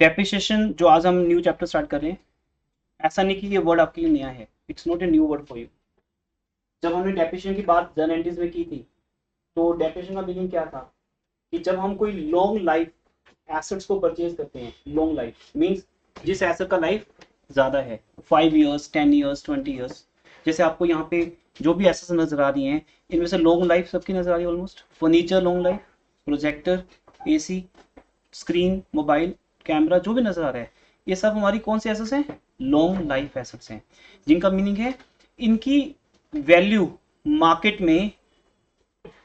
Depreciation जो आज हम न्यू चैप्टर स्टार्ट कर रहे हैं, ऐसा नहीं कि ये वर्ड आपके लिए नया है, it's not a new word for you. जब हमने डेप्रिसिएशन की बात जर्नल एंट्रीज में की थी, तो डेप्रिसिएशन का मीनिंग क्या था कि जब हम कोई लॉन्ग लाइफ एसेट्स को परचेज करते हैं, लॉन्ग लाइफ मींस जिस एसेट का लाइफ ज़्यादा है, 5 ईयर्स, 10 ईयर्स, 20 ईयर्स। जैसे आपको यहाँ पे जो भी एसेट्स नजर आ रही हैं, इनमें से लॉन्ग लाइफ सबकी नजर आ रही है almost. Furniture long life, projector, AC, screen, mobile, camera, जो भी नजर आ रहा है, ये सब हमारी कौन सी एसेट्स हैं? लॉन्ग लाइफ एसेट्स हैं, जिनका मीनिंग है इनकी वैल्यू मार्केट में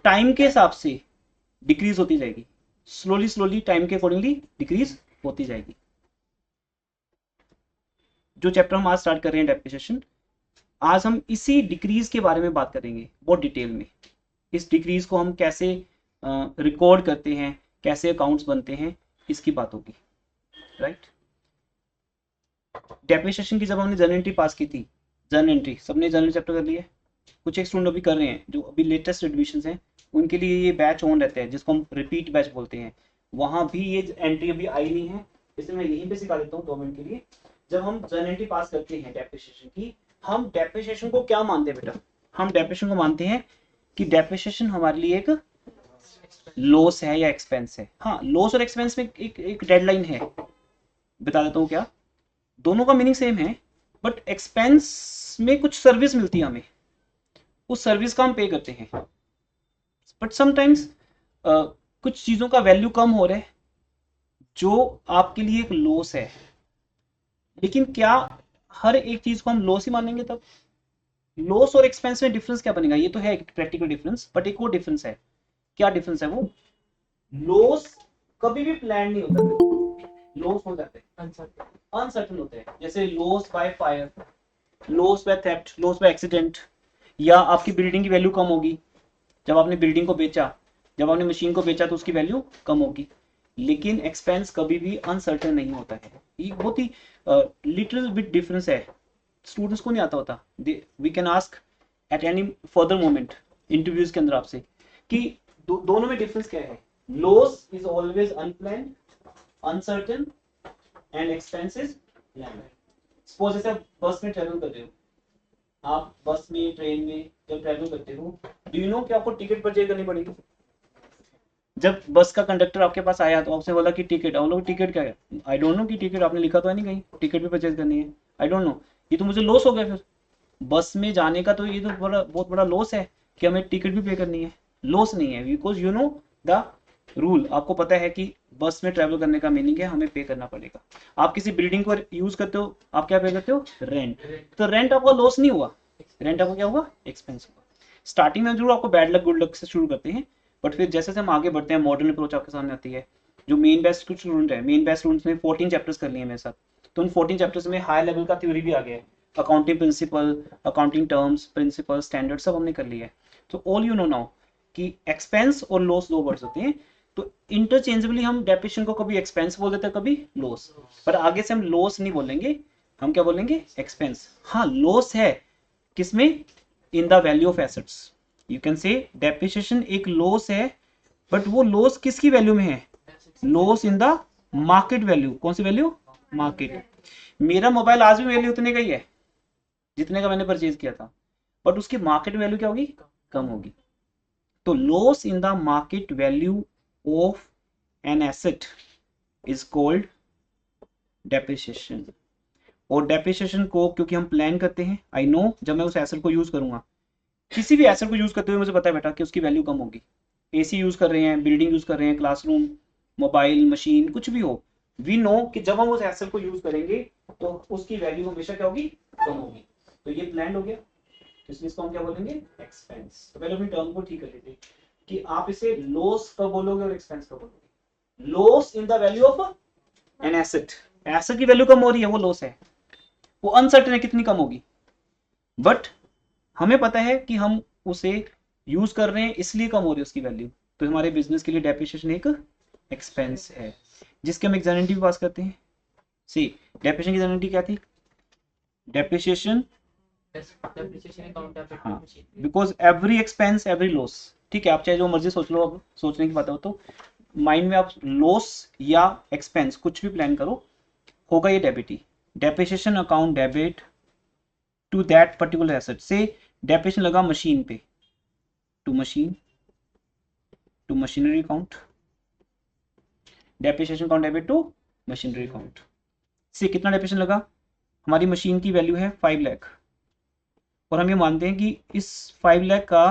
टाइम के हिसाब से डिक्रीज होती जाएगी, स्लोली स्लोली टाइम के अकॉर्डिंगली डिक्रीज होती जाएगी। जो चैप्टर हम आज स्टार्ट कर रहे हैं डेप्रिसिएशन, आज हम इसी डिक्रीज के बारे में बात करेंगे बहुत डिटेल में। इस डिक्रीज को हम कैसे रिकॉर्ड करते हैं, कैसे अकाउंट्स बनते हैं, इसकी बात होगी, राइट। डेप्रिसिएशन की जब हमने जर्नल एंट्री पास की थी, जर्नल एंट्री सबने जर्नल चैप्टर कर लिया है, कुछ एक स्टूडेंट अभी कर रहे हैं, जो अभी लेटेस्ट एडमिशन हैं उनके लिए ये बैच ऑन रहता है, जिसको हम रिपीट बैच बोलते हैं। वहां भी ये एंट्री अभी आई नहीं है, इसलिए मैं यहीं पे सिखा देता हूँ 2 मिनट के लिए। जब हम जर्नल एंट्री पास करते हैं डेप्रिसिएशन की, हम डेप्रिसिएशन को क्या मानते हैं बेटा? हम डेप्रिसिएशन को मानते हैं कि डेप्रिसिएशन हमारे लिए एक लॉस है या एक्सपेंस है। हाँ, लॉस और एक्सपेंस में एक डेडलाइन है, बता देता हूँ क्या। दोनों का मीनिंग सेम है, बट एक्सपेंस में कुछ सर्विस मिलती है हमें, उस सर्विस का हम पे करते हैं। बट समटाइम्स कुछ चीज़ों का वैल्यू कम हो रहा है जो आपके लिए एक लॉस है, लेकिन क्या हर एक चीज़ को हम लॉस ही मानेंगे? तब लॉस और एक्सपेंस में डिफरेंस क्या बनेगा? ये तो है एक प्रैक्टिकल डिफरेंस, बट एक और डिफरेंस है। क्या डिफरेंस है वो? लॉस कभी भी प्लान नहीं होता, लॉस हो जाते हैं अनसर्टन होते हैं। जैसे loss by fire, loss by theft, loss by accident, या आपकी बिल्डिंग की वैल्यू कम होगी जब आपने बिल्डिंग को बेचा, जब आपने मशीन को बेचा तो उसकी वैल्यू कम होगी। लेकिन एक्सपेंस कभी भी अनसर्टेन नहीं होता है। ये बहुत ही लिटिल बिट डिफरेंस है, स्टूडेंट्स को नहीं आता होता। We can ask at any further moment interviews के अंदर आपसे कि दोनों में डिफरेंस क्या है। Loss is always unplanned, uncertain, and expense is planned. Suppose जैसे आप बस में ट्रेवल कर रहे हो, आप बस में, ट्रेन में जब ट्रेवल करते हो, डू यू नो कि आपको टिकट परचेज करनी पड़ेगी? जब बस का कंडक्टर आपके पास आया तो आपसे बोला कि टिकट, हम लोग टिकट क्या है? आई डोंट नो कि टिकट आपने लिखा तो है नहीं कहीं, टिकट भी परचेज करनी है, आई डोंट नो। ये तो मुझे लॉस हो गया फिर बस में जाने का, तो ये तो बहुत बड़ा लॉस है कि हमें टिकट भी पे करनी है। लॉस नहीं है, because you know the rule. आपको पता है कि बस में ट्रैवल करने का मीनिंग है हमें पे करना पड़ेगा। आप किसी बिल्डिंग को यूज करते हो, आप क्या पे करते हो? रेंट। तो रेंट आपका लॉस नहीं हुआ, रेंट आपको क्या हुआ? एक्सपेंस हुआ। स्टार्टिंग में जरूर आपको बैड लक गुड लक से शुरू करते हैं, बट फिर जैसे हम आगे बढ़ते हैं मॉडर्न अप्रोच आपके सामने आती है। जो मेन बेस्ट कुछ स्टूडेंट है, मेन बेस्ट स्टूडेंट्स ने 14 चैप्टर्स कर लिए मेरे साथ, तो उन 14 चैप्टर्स में हाई लेवल का थ्योरी भी आ गया है। Accounting principle, accounting terms, principle, standard सब हमने कर लिया है। तो ऑल यू नो नाउ कि एक्सपेंस और लॉस 2 वर्ड्स होते हैं। तो इंटरचेंजेबली हम डेप्रिसिएशन को कभी एक्सपेंस बोल देते हैं, कभी लॉस, पर आगे से हम लॉस नहीं बोलेंगे, हम क्या बोलेंगे? एक्सपेंस। हाँ, लॉस है किसमें? इन the value of assets. You can say depreciation एक लॉस है, बट वो लॉस किसकी वैल्यू में है? Loss in the market value. कौन सी वैल्यू? मार्केट। मेरा मोबाइल आज भी वैल्यू उतने का ही है जितने का मैंने परचेज किया था, बट उसकी मार्केट वैल्यू क्या होगी? कम होगी। तो loss in the market value of an asset is called depreciation. और डेप्रिसिएशन को क्योंकि हम प्लान करते हैं, आई नो जब मैं उस एसेट को यूज करूंगा, किसी भी एसेट को यूज करते हुए मुझे पता है बेटा कि उसकी वैल्यू कम होगी। एसी यूज कर रहे हैं, बिल्डिंग यूज कर रहे हैं, क्लासरूम, मोबाइल, मशीन, कुछ भी हो, वी नो कि जब हम उस एसेट को यूज करेंगे तो उसकी वैल्यू हमेशा क्या होगी? कम होगी। तो ये प्लान हो गया, इसलिए इसको हम क्या बोलेंगे? एक्सपेंस। तो पहले अपनी टर्म को ठीक कर लेते हैं कि आप इसे लॉस कब बोलोगे और एक्सपेंस कब बोलोगे। Loss in the value of an asset, asset की वैल्यू कम हो रही है, वो लॉस है। वो अनसर्टेन है कितनी कम होगी, बट हमें पता है कि हम उसे यूज कर रहे हैं इसलिए कम हो रही है उसकी वैल्यू। तो हमारे बिजनेस के लिए डेप्रिसिएशन एक एक्सपेंस है, जिसके हम एग्जामिनेशन भी पास करते हैं। सी डेप्रिसिएशन की एग्जामिनेशन क्या थी? डेप्रिसिएशन, हाँ, because every expense every loss. ठीक है, आप चाहे जो मर्जी सोच लो, अब सोचने की बात हो तो माइंड में आप लॉस या एक्सपेंस कुछ भी प्लान करो, होगा ये डेबिट ही। Depreciation account debit to that particular asset. से डेप्रिसिएशन लगा मशीन पे, to machine, to machinery account, depreciation account debit to machinery account. से कितना डेप्रिसिएशन लगा, हमारी मशीन की वैल्यू है 5 लाख और हम ये मानते हैं कि इस 5 लाख का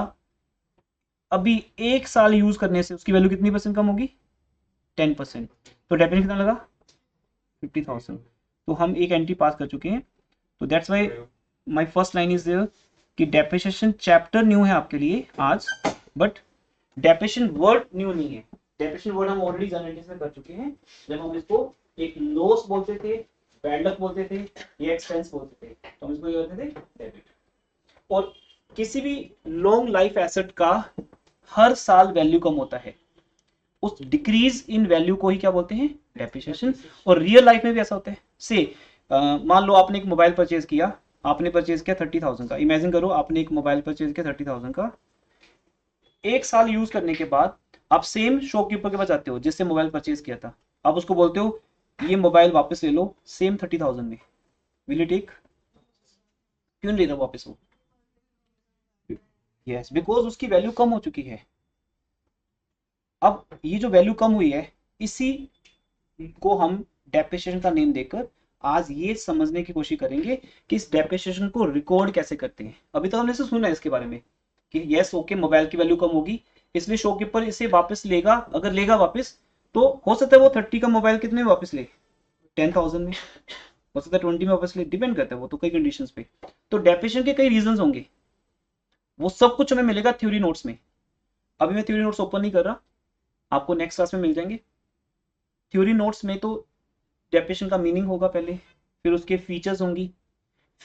अभी 1 साल यूज करने से उसकी वैल्यू कितनी परसेंट कम होगी, 10%। तो डेप्रिसिएशन कितना लगा, 50,000। तो हम एक एंट्री पास कर चुके हैं। तो that's why my first line is there कि डेप्रिसिएशन चैप्टर न्यू है आपके लिए आज, बट डेप्रिसिएशन वर्ड न्यू नहीं है। डेप्रिसिएशन वर्ड हम ऑलरेडी जनरेटिव में कर चुके हैं, जब हम इसको एक लॉस बोलते थे, बैड लक बोलते थे, या एक्सपेंस बोलते थे, तो हम इसको ये बोलते थे डेबिट। और किसी भी लॉन्ग लाइफ एसेट का हर साल वैल्यू कम होता है, उस डिक्रीज इन वैल्यू को ही क्या बोलते हैं, डेप्रिसिएशन। और रियल लाइफ में भी ऐसा होता है। से मान लो आपने एक मोबाइल परचेज किया, आपने परचेज किया 30,000 का। इमेजिन करो आपने एक मोबाइल परचेज किया 30,000 का, 1 साल यूज करने के बाद आप सेम शॉपकीपर के पास जाते हो जिससे मोबाइल परचेज किया था, आप उसको बोलते हो ये मोबाइल वापस ले लो सेम 30,000 में, विल यू टेक? क्यों नहीं ले रहा वापस वो? यस, बिकॉज उसकी वैल्यू कम हो चुकी है। अब ये जो वैल्यू कम हुई है, इसी को हम डेप्रिसिएशन का नेम देकर आज ये समझने की कोशिश करेंगे कि इस डेप्रिसिएशन को रिकॉर्ड कैसे करते हैं। अभी तक हमने इसे सुना है इसके बारे में कि यस ओके मोबाइल की वैल्यू कम होगी इसलिए शॉपकीपर इसे वापस लेगा। अगर लेगा वापस तो हो सकता है वो 30 का मोबाइल कितने में वापस ले, 10,000 में, हो सकता है 20 में वापस ले, डिपेंड करता है वो तो कई कंडीशंस पे। तो डेप्रिसिएशन के कई रीजंस होंगे, वो सब कुछ हमें मिलेगा थ्योरी नोट्स में। अभी मैं थ्योरी नोट्स ओपन नहीं कर रहा, आपको नेक्स्ट क्लास में मिल जाएंगे। थ्योरी नोट्स में तो डेप्रिसिएशन का मीनिंग होगा पहले, फिर उसके फीचर्स होंगी,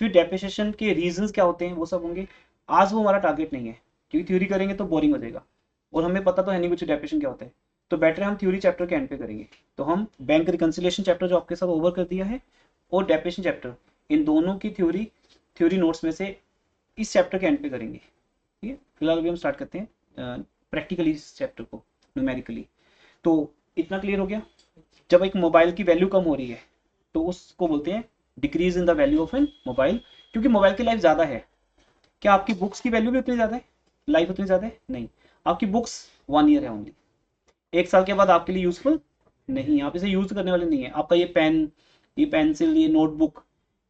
फिर डेप्रिसिएशन के रीजंस क्या होते हैं वो सब होंगे। आज वो हमारा टारगेट नहीं है क्योंकि थ्योरी करेंगे तो बोरिंग हो जाएगा और हमें पता तो है नहीं कुछ डेप्रिसिएशन क्या होता है। तो बेटर है हम थ्योरी चैप्टर के एंड पे करेंगे। तो हम बैंक रिकंसिलिएशन चैप्टर जो आपके साथ ओवर कर दिया है और डेप्रिसिएशन चैप्टर, इन दोनों की थ्योरी नोट्स में से इस चैप्टर के एंड पे करेंगे। ठीक है, फिलहाल अभी हम स्टार्ट करते हैं प्रैक्टिकली इस चैप्टर को, न्यूमेरिकली। तो इतना क्लियर हो गया। जब एक मोबाइल की वैल्यू कम हो रही है तो उसको बोलते हैं decrease in the value of an mobile, क्योंकि मोबाइल की लाइफ ज्यादा है। क्या आपकी बुक्स की वैल्यू भी उतनी ज्यादा है, लाइफ उतनी ज्यादा है? नहीं, आपकी बुक्स 1 ईयर है ओनली, 1 साल के बाद आपके लिए यूजफुल नहीं, आप इसे यूज करने वाले नहीं है। आपका ये पेन, ये पेंसिल, ये नोटबुक,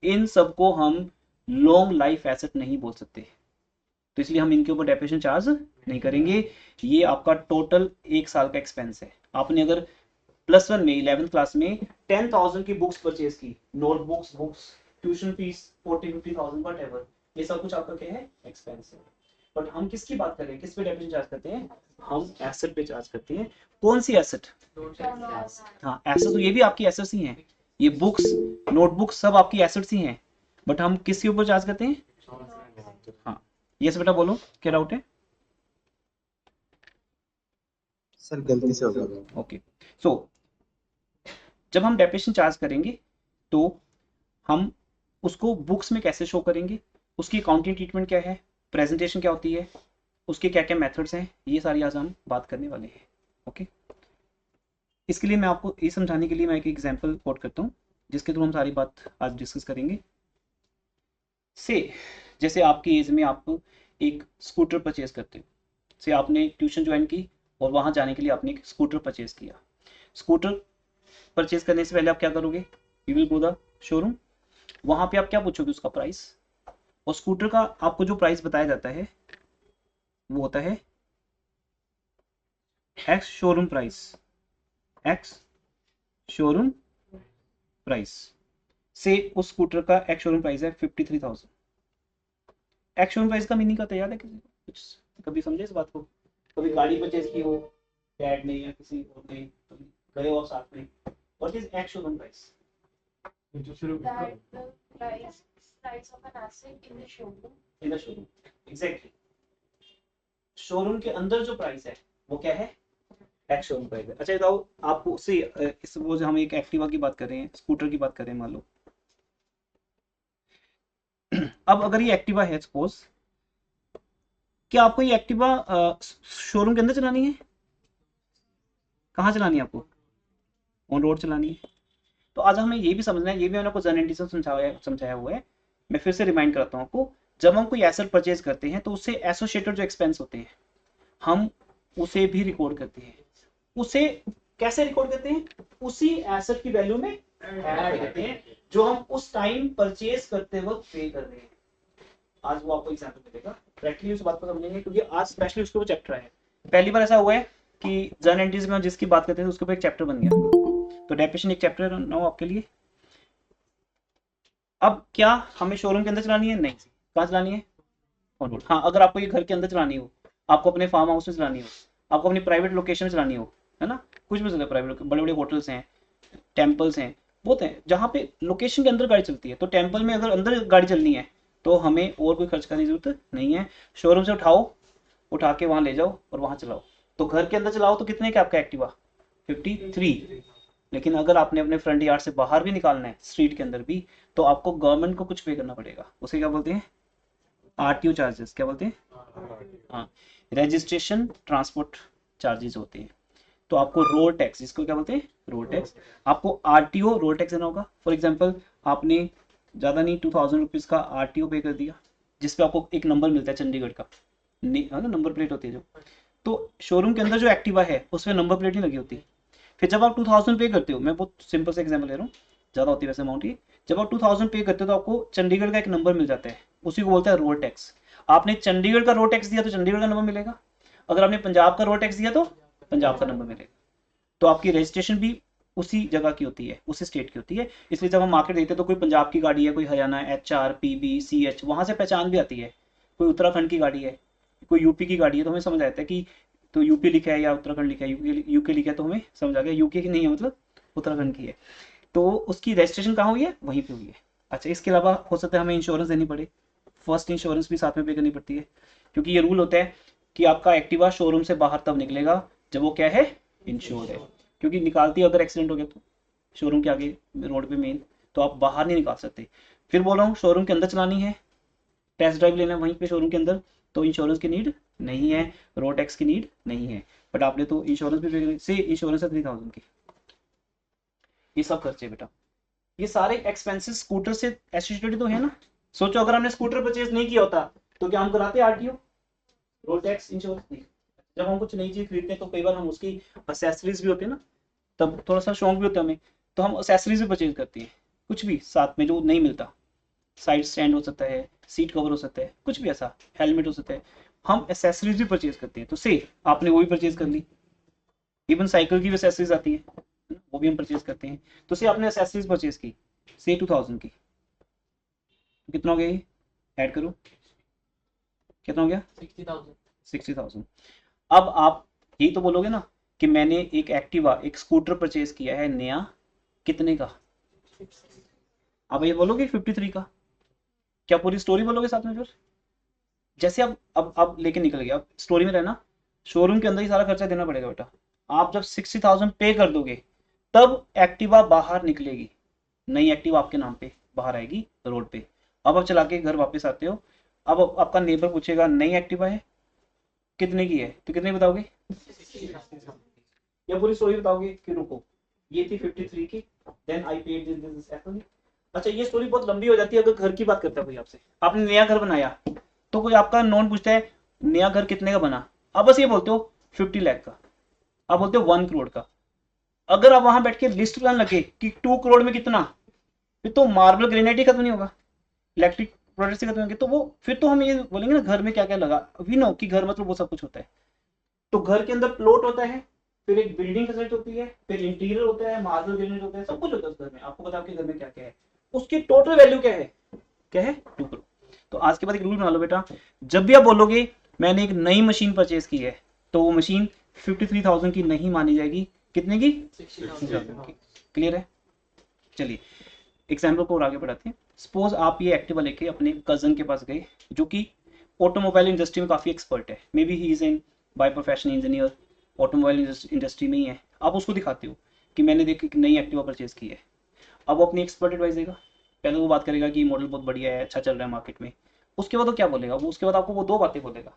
इन सबको हम लॉन्ग लाइफ एसेट नहीं बोल सकते, तो इसलिए हम इनके ऊपर डेप्रिसिएशन चार्ज नहीं करेंगे। ये आपका टोटल 1 साल का एक्सपेंस है। आपने अगर +1 में 11th क्लास में 10,000 की बुक्स परचेज की, notebooks, books, tuition fees 40-50,000 what ever, ये सब कुछ आपका क्या है, एक्सपेंस है। बट हम किसकी बात कर रहे हैं, किस पे डेप्रिसिएशन चार्ज करते हैं, हम एसेट पे चार्ज करते हैं। कौन सी एसेट? हाँ एसेट, तो ये भी आपकी एसेट्स ही हैं, ये बुक्स नोटबुक्स सब आपकी एसेट्स ही हैं, बट हम किसके ऊपर चार्ज करते हैं? हाँ, यस बेटा बोलो क्या डाउट है? सर गलती से हो गया। ओके, सो जब हम डेप्रिसिएशन चार्ज करेंगे तो हम उसको बुक्स में कैसे शो करेंगे, उसकी अकाउंटिंग ट्रीटमेंट क्या है, प्रेजेंटेशन क्या होती है, उसके क्या क्या मेथड्स हैं, ये सारी आज हम बात करने वाले हैं। ओके, इसके लिए मैं आपको ये समझाने के लिए मैं एक एग्जांपल कोट करता हूँ जिसके थ्रू हम सारी बात आज डिस्कस करेंगे। से जैसे आपकी एज में आप एक स्कूटर परचेज करते हो, से आपने ट्यूशन ज्वाइन की और वहां जाने के लिए आपने एक स्कूटर परचेज किया। स्कूटर परचेज करने से पहले आप क्या करोगे, you will go the showroom, वहां पे आप क्या पूछोगे, उसका प्राइस। और स्कूटर का आपको जो प्राइस बताया जाता है वो होता है ex showroom price, ex showroom price. से उस स्कूटर का एक्स शोरूम प्राइस है 53,000। एक्स शोरूम प्राइस का मीनिंग का याद है किसी को कुछ, कभी समझे इस बात को? कभी गाड़ी परचेज की हो डैड ने या किसी और ने, कभी गए हो आप साथ में, what is ex showroom price? That the price of an asset in the showroom. In the showroom, exactly. Showroom के अंदर जो प्राइस है वो क्या है, एक्स शोरूम प्राइस है। अच्छा बताओ आपको से इस वो जो हम एक एक्टिवा की बात कर रहे हैं, स्कूटर की बात कर रहे हैं मान लो, अब अगर ये एक्टिवा है सपोज, क्या आपको ये एक्टिवा शोरूम के अंदर चलानी है, कहाँ चलानी है आपको? ऑन रोड चलानी है। तो आज हमें ये भी समझना है, ये भी मैंने आपको जनरल से समझाया हुआ है। मैं फिर से रिमाइंड कराता हूँ आपको, जब हम कोई एसेट परचेज करते हैं तो उससे एसोसिएटेड जो एक्सपेंस होते हैं हम उसे भी रिकॉर्ड करते हैं। उसे कैसे रिकॉर्ड करते हैं? उसी एसेट की वैल्यू में ऐड करते हैं जो हम उस टाइम परचेज करते वक्त पे कर रहे हैं। आज वो आपको एग्जांपल मिलेगा, प्रैक्टिकली उस बात को समझेंगे क्योंकि आज स्पेशली उसके वो चैप्टर है। पहली बार ऐसा हुआ है कि जर्नल एंट्रीज में जिसकी बात करते हैं उसके ऊपर एक चैप्टर बन गया। तो डेफिनेशन एक चैप्टर ना आपके लिए। अब क्या हमें शोरूम के अंदर चलानी है? नहीं। कहाँ चलानी है? On road. हाँ, अगर आपको ये घर के अंदर चलानी हो, आपको अपने फार्म हाउस में चलानी हो, आपको अपनी प्राइवेट लोकेशन में चलानी हो, है ना, कुछ भी चलता है प्राइवेट, बड़े बड़े होटल्स हैं, टेम्पल्स हैं, बहुत हैं जहाँ पे लोकेशन के अंदर गाड़ी चलती है। तो टेम्पल में अगर अंदर गाड़ी चलनी है तो हमें और कोई खर्च करने की जरूरत नहीं है। शोरूम से उठाओ, उठा के वहां ले जाओ और वहां चलाओ। तो घर के अंदर चलाओ तो कितने का आपका एक्टिवा? 53। लेकिन अगर आपने अपने फ्रंट यार्ड से बाहर भी निकालना है, स्ट्रीट के अंदर भी, तो आपको गवर्नमेंट को कुछ पे करना पड़ेगा। उसे क्या बोलते हैं? RTO charges. क्या बोलते हैं? हाँ, रजिस्ट्रेशन ट्रांसपोर्ट चार्जेस होते हैं। तो आपको रोड टैक्स, इसको क्या बोलते हैं? Road tax. आपको आरटीओ रोड टैक्स देना होगा। फॉर एग्जांपल आपने ज़्यादा नहीं 2000 रुपीज़ का आरटीओ पे कर दिया, जिसपे आपको एक नंबर मिलता है चंडीगढ़ का, है ना, नंबर प्लेट होती है जो। तो शोरूम के अंदर जो एक्टिवा है उसमें नंबर प्लेट नहीं लगी होती। फिर जब आप 2000 पे करते हो, मैं बहुत सिंपल से एग्जाम्पल ले रहा हूँ, ज़्यादा होती है वैसे अमाउंट ही। जब आप 2000 पे करते हो तो आपको चंडीगढ़ का एक नंबर मिल जाता है, उसी को बोलता है रोड टैक्स। आपने चंडीगढ़ का रोड टैक्स दिया तो चंडीगढ़ का नंबर मिलेगा, अगर आपने पंजाब का रोड टैक्स दिया तो पंजाब का नंबर मिलेगा। तो आपकी रजिस्ट्रेशन भी उसी जगह की होती है, उसी स्टेट की होती है। इसलिए जब हम मार्केट देखते हैं तो कोई पंजाब की गाड़ी है, कोई हरियाणा, HR PB CH, वहां से पहचान भी आती है। कोई उत्तराखंड की गाड़ी है, कोई यूपी की गाड़ी है, तो हमें समझ आता है कि तो यूपी लिखा है या उत्तराखंड लिखा है, यूके लिखा है, तो हमें समझ आ गया यूके की नहीं है, मतलब उत्तराखंड की है। तो उसकी रजिस्ट्रेशन कहाँ हुई है? वहीं पे हुई है। अच्छा, इसके अलावा हो सकता है हमें इंश्योरेंस देनी पड़े, फर्स्ट इंश्योरेंस भी साथ में पे करनी पड़ती है, क्योंकि ये रूल होता है कि आपका एक्टिवा शोरूम से बाहर तब निकलेगा जब वो क्या है? इंश्योर है। क्योंकि निकालती है अगर एक्सीडेंट हो गया तो शोरूम के आगे रोड पे मेन, तो आप बाहर नहीं निकाल सकते। फिर बोल रहा हूँ शोरूम के अंदर चलानी है, टेस्ट ड्राइव लेना है वहीं पे शोरूम के अंदर, तो इंश्योरेंस की नीड नहीं है, रोड टैक्स की नीड नहीं है। बट आपने तो इंश्योरेंस भी पे से इंश्योरेंस है 3000 की। ये सब खर्चे बेटा, ये सारे एक्सपेंसेस स्कूटर से एसोसिएटेड तो है ना। सोचो अगर हमने स्कूटर परचेज नहीं किया होता तो क्या हम कराते आरटीओ रोड टैक्स इंश्योरेंस नहीं। जब हम कुछ नई चीज खरीदते हैं तो कई बार हम उसकी एक्सेसरीज भी होती है ना, तब थोड़ा सा शौक भी होता है हमें, तो हम एक्सेसरीज भी परचेज करते हैं, कुछ भी साथ में जो नहीं मिलता। साइड स्टैंड हो सकता है, सीट कवर हो सकता है, कुछ भी ऐसा, हेलमेट हो सकता है, हम एक्सेसरीज भी परचेज करते हैं। तो से आपने वो भी परचेज कर ली। इवन साइकिल की भी एक्सेसरीज आती है, वो भी हम परचेज करते हैं। तो से आपने एक्सेसरीज परचेज की से 2000 की, तो कितना हो गया ये? ऐड करो, कितना हो गया? 60,000। अब आप यही तो बोलोगे ना कि मैंने एक एक्टिवा, एक स्कूटर परचेज किया है नया, कितने का? आप ये बोलोगे 53 का? क्या पूरी स्टोरी बोलोगे साथ में? फिर जैसे अब लेके निकल गया, अब स्टोरी में रहना, शोरूम के अंदर ही सारा खर्चा देना पड़ेगा बेटा। आप जब 60,000 पे कर दोगे तब एक्टिवा बाहर निकलेगी, नई एक्टिवा आपके नाम पे बाहर आएगी रोड पे। अब आप चला के घर वापस आते हो, अब आपका नेबर पूछेगा नई एक्टिवा है, कितने की है? तो कितने बताओगे? या पूरी स्टोरी बताओगे कि रुको ये थी 53 की, देन आई पेड दिस ऐसा? अच्छा, ये स्टोरी बहुत लंबी हो जाती है अगर घर की बात करता है कोई आपसे। आपने नया घर बनाया तो कोई आपका नॉन पूछता है नया घर कितने का बना, आप बस ये बोलते हो 50 लाख का, आप बोलते हो 1 करोड़ का। अगर आप वहां बैठ के लिस्ट करने लगे कि 2 करोड़ में कितना, फिर तो मार्बल ग्रेनाइट ही खत्म नहीं होगा, इलेक्ट्रिक प्रोडक्ट से खत्म होंगे। तो वो फिर तो हम ये बोलेंगे ना घर में क्या क्या लगा, वी नो कि घर मतलब वो सब कुछ होता है। तो घर के अंदर प्लॉट होता है, फिर एक बिल्डिंग फैसिलिटी होती है, फिर इंटीरियर होता है, मार्बल ग्रेनाइट होता है, सब कुछ होता है उस घर में। आपको पता है आपके घर में क्या क्या है, उसकी टोटल वैल्यू क्या है? क्या है? 2 करोड़। तो आज के बाद एक रूल बना लो बेटा, जब भी आप बोलोगे मैंने एक नई मशीन परचेज की है तो वो मशीन 53,000 की नहीं मानी जाएगी, कितने की? 60,000 की। क्लियर है? चलिए एग्जाम्पल को और आगे बढ़ाते हैं। सपोज आप ये एक्टिवा लेके अपने कजन के पास गए जो कि ऑटोमोबाइल इंडस्ट्री में काफी एक्सपर्ट है, may be he is in by profession engineer, automobile industry में ही है। आप उसको दिखाते हो कि मैंने देख एक नई एक्टिवा परचेज की है। अब वो अपनी एक्सपर्ट एडवाइस देगा, पहले वो बात करेगा कि मॉडल बहुत बढ़िया है, अच्छा चल रहा है मार्केट में। उसके बाद वो क्या बोलेगा? वो उसके बाद आपको वो 2 बातें बोलेगा।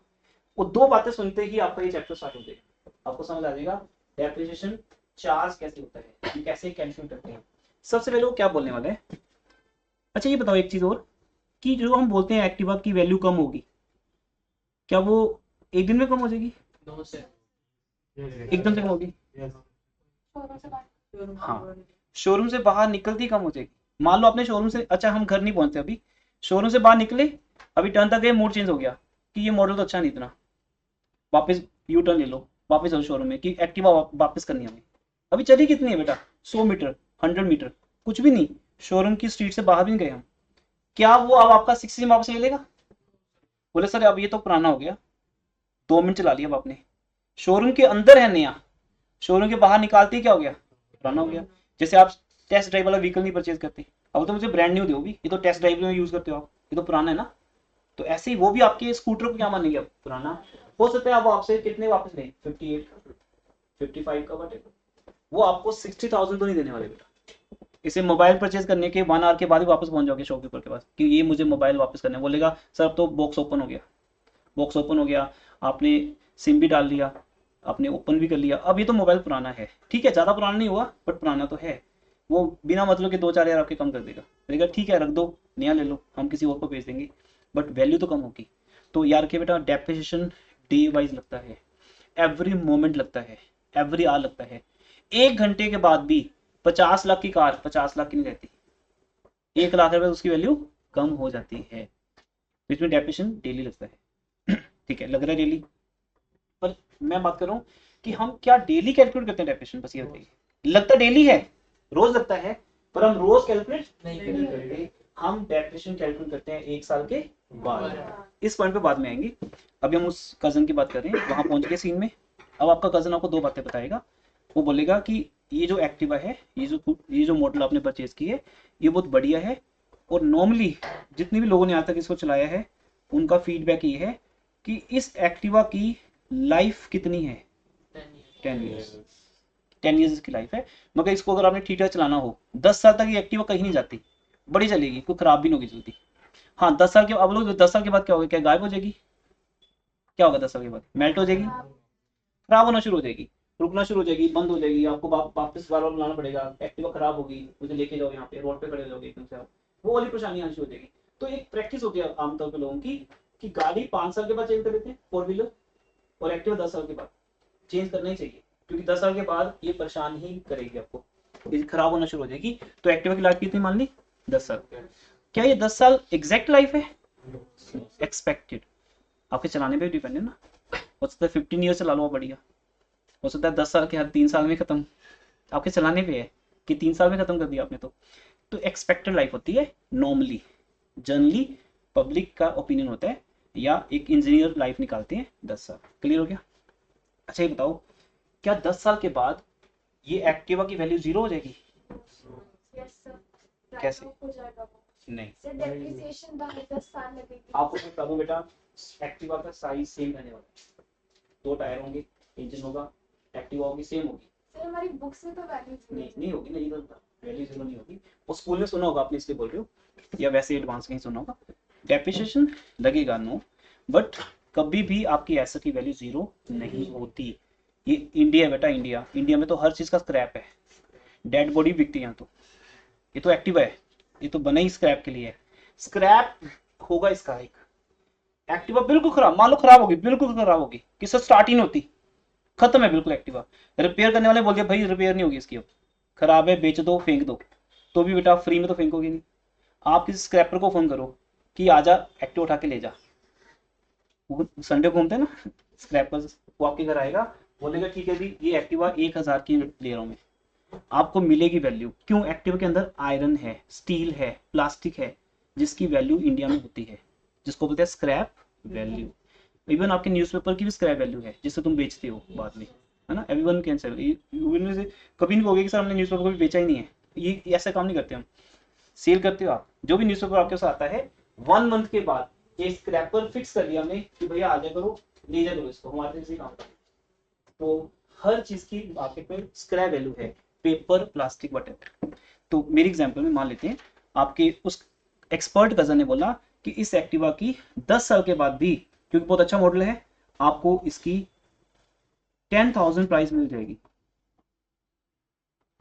वो 2 बातें सुनते ही आपका ये चैप्टर स्टार्ट हो जाएगा, आपको समझ आ जाएगा डेप्रिसिएशन चार्ज कैसे होता है, ये कैसे कैलकुलेट करते हैं। सबसे पहले वो क्या बोलने वाला है। अच्छा ये बताओ एक चीज और, कि जो हम बोलते हैं एक्टिवा की वैल्यू कम होगी, क्या वो एक दिन में कम हो जाएगी, एकदम से कम होगी? शोरूम से बाहर हाँ, शोरूम से बाहर निकलती कम हो जाएगी। मान लो आपने शोरूम से, अच्छा हम घर नहीं पहुंचते अभी, शोरूम से बाहर निकले, अभी टर्न तक गए, मूड चेंज हो गया कि ये मॉडल तो अच्छा नहीं इतना, वापस यू टर्न ले लो, वापस जाओ शोरूम में कि एक्टिवा वापस करनी है हमें। अभी चली कितनी है बेटा, 100 मीटर, 100 मीटर, कुछ भी नहीं, शोरूम की स्ट्रीट से बाहर भी नहीं गए हम, क्या वो अब आपका 60 वापस ले लेगा? बोले सर अब ये तो पुराना हो गया, 2 मिनट चला लिया अब आपने, शोरूम के अंदर है नया, शोरूम के बाहर निकालते ही क्या हो गया, पुराना हो गया। जैसे आप टेस्ट ड्राइव वाला व्हीकल नहीं परचेज करते, अब तो मुझे ब्रांड न्यू दो भी, ये तो टेस्ट ड्राइव में यूज करते हो आप, ये तो पुराना है ना। तो ऐसे ही वो भी आपके स्कूटर को क्या मानेंगे, अब पुराना हो सकता है। अब आपसे कितने वापस लें, 58 का, 55 का, बट वो आपको 60,000 तो नहीं देने वाले बेटा। इसे मोबाइल परचेज करने के 1 आवर के बाद ही वापस पहुंच जाओगे शॉपकीपर के पास कि ये मुझे मोबाइल वापस करना है, बोलेगा सर अब तो बॉक्स ओपन हो गया, बॉक्स ओपन हो गया, आपने सिम भी डाल लिया, आपने ओपन भी कर लिया, अब ये तो मोबाइल पुराना है, ठीक है ज़्यादा पुराना नहीं हुआ बट पुराना तो है। वो बिना मतलब के 2-4 हज़ार आपके कम कर देगा, बोलेगा ठीक है रख दो, नया ले लो, हम किसी और को भेज देंगे, बट वैल्यू तो कम होगी। तो यार के बेटा डेप्रिसिएशन डे वाइज लगता है, एवरी मोमेंट लगता है, एवरी आवर लगता है। 1 घंटे के बाद भी 50 लाख की कार 50 लाख की नहीं रहती, 1 लाख रुपए उसकी वैल्यू कम हो जाती है। तो इसमें डेप्रिसिएशन डेली लगता है ठीक है, लग रहा है डेली, पर मैं बात कर रहा हूँ कि हम क्या डेली कैलकुलेट करते हैं डेप्रिसिएशन, बस ये बताइए। लगता डेली है, रोज लगता है, पर हम रोज कैलकुलेट नहीं करते, हम डेप्रिसिएशन कैलकुलेट करते हैं 1 साल के बाद। इस पॉइंट पे बाद में आएंगे, अभी हम उस कजन की बात कर रहे हैं, वहां पहुंच गए सीन में। अब आपका कजन आपको 2 बातें बताएगा, वो बोलेगा कि ये जो एक्टिवा है, ये जो मॉडल आपने परचेज की है, ये बहुत बढ़िया है, और नॉर्मली जितने भी लोगों ने आज तक इसको चलाया है उनका फीडबैक ये है कि इस एक्टिवा की लाइफ कितनी है, 10 ईयर्स, 10 ईयर्स की लाइफ है। मगर इसको अगर आपने ठीक ठाक चलाना हो, 10 साल तक ये एक्टिवा कहीं नहीं जाती, बड़ी चलेगी, कोई खराब भी नहीं होगी जल्दी। हाँ 10 साल के, अब लोग 10 साल के बाद क्या होगा, क्या गायब हो जाएगी, क्या होगा 10 साल के बाद, मेल्ट हो जाएगी, खराब होना शुरू हो जाएगी, रुकना शुरू हो जाएगी, बंद हो जाएगी, आपको वापस बार बार बुलाना पड़ेगा, एक्टिवा खराब होगी, मुझे लेके जाओ, यहाँ पे रोड पे खड़े हो जाओगे एकदम से आप, वो वाली परेशानी आनी शुरू हो जाएगी। तो एक प्रैक्टिस होती है आमतौर पर लोगों की कि गाड़ी 5 साल के बाद चेंज कर देते हैं 4 व्हीलर, और एक्टिवा 10 साल के बाद चेंज करना ही चाहिए, क्योंकि 10 साल के बाद ये परेशान ही करेगी आपको, ये खराब होना शुरू हो जाएगी। तो एक्टिवा की लाइफ कितनी मान ली, 10 साल। क्या ये 10 साल एग्जैक्ट लाइफ है, एक्सपेक्टेड, आपके चलाने पे डिपेंड है ना। हो सकता है 15 ईयर चला लो बढ़िया, हो सकता है 10 साल के हर 3 साल में खत्म, आपके चलाने पे है कि 3 साल में खत्म कर दिया आपने। तो एक्सपेक्टेड लाइफ होती है नॉर्मली, जनरली पब्लिक का ओपिनियन होता है, या एक इंजीनियर लाइफ निकालते हैं 10 साल। क्लियर हो गया? अच्छा ये बताओ, क्या 10 साल के बाद ये एक्टिवा की वैल्यू 0 हो जाएगी? यस सर, कैसे? हो जाएगा वो नहीं, सर, डेप्रिसिएशन बाद 10 साल लगेगी। आपको मैं बता दूं बेटा, एक्टिवा का साइज सेम रहने वाला है, 2 टायर होंगे, इंजन होगा, एक्टिवा होगी, सेम होगी। सर हमारी बुक्स में तो वैल्यू नहीं होगी, नहीं होगा, वैल्यू 0 नहीं होगी। वो स्कूल में सुना होगा आपने, इसलिए बोल रहे हो, या वैसे एडवांस कहीं सुना होगा। डेप्रिसिएशन लगेगा नो, बट कभी भी आपकी एसेट की वैल्यू 0 नहीं होती। ये इंडिया है बेटा, इंडिया में तो हर चीज का स्क्रैप है, डेड बॉडी बिकती है यहाँ तो। ये तो एक्टिवा है, ये तो बना ही स्क्रैप के लिए है, स्क्रैप होगा इसका एक। एक्टिवा बिल्कुल खराब, मान लो खराब होगी, बिल्कुल खराब होगी, किससे स्टार्ट ही नहीं होती, खत्म है बिल्कुल एक्टिवा। रिपेयर करने वाले बोल दिया भाई रिपेयर नहीं होगी इसकी, अब खराब है, बेच दो, फेंक दो, तो भी बेटा फ्री में तो फेंकोगे नहीं। आप किसी स्क्रैपर को फोन करो कि आजा एक्टिवा उठा के ले जा, वो संडे घूमते हैं ना स्क्रैपर्स, वो आपके घर आएगा, बोलेगा ठीक है जी ये एक्टिवा 1000 की ले रहा हूँ मैं, आपको मिलेगी वैल्यू। क्यों? एक्टिवा के अंदर आयरन है, स्टील है, प्लास्टिक है, जिसकी वैल्यू इंडिया में होती है, जिसको बोलते हैं स्क्रैप वैल्यू। इवन आपके न्यूज़पेपर की भी स्क्रैप वैल्यू है, जिससे तुम बेचते हो बाद में, है ना। एवरीवन कैन सेल, कभी नहीं कहोगे कि सर हमने न्यूज़पेपर कभी बेचा ही नहीं है, ये ऐसा काम नहीं करते हम। सेल करते हो आप, जो भी न्यूज़पेपर आपके पास आता है 1 मंथ के बाद एक स्क्रैपर फिक्स कर दिया हमने कि भैया आ जाया करो, ले जाया करो इसको, हमारे से काम करो। तो हर चीज की मार्केट में स्क्रैप वैल्यू है, पेपर, प्लास्टिक, वटेवर। तो मेरी एग्जांपल में मान लेते हैं, आपके उस एक्सपर्ट कजन ने बोला कि इस एक्टिवा की 10 साल के बाद भी, क्योंकि बहुत अच्छा मॉडल है, आपको इसकी 10,000 प्राइस मिल जाएगी।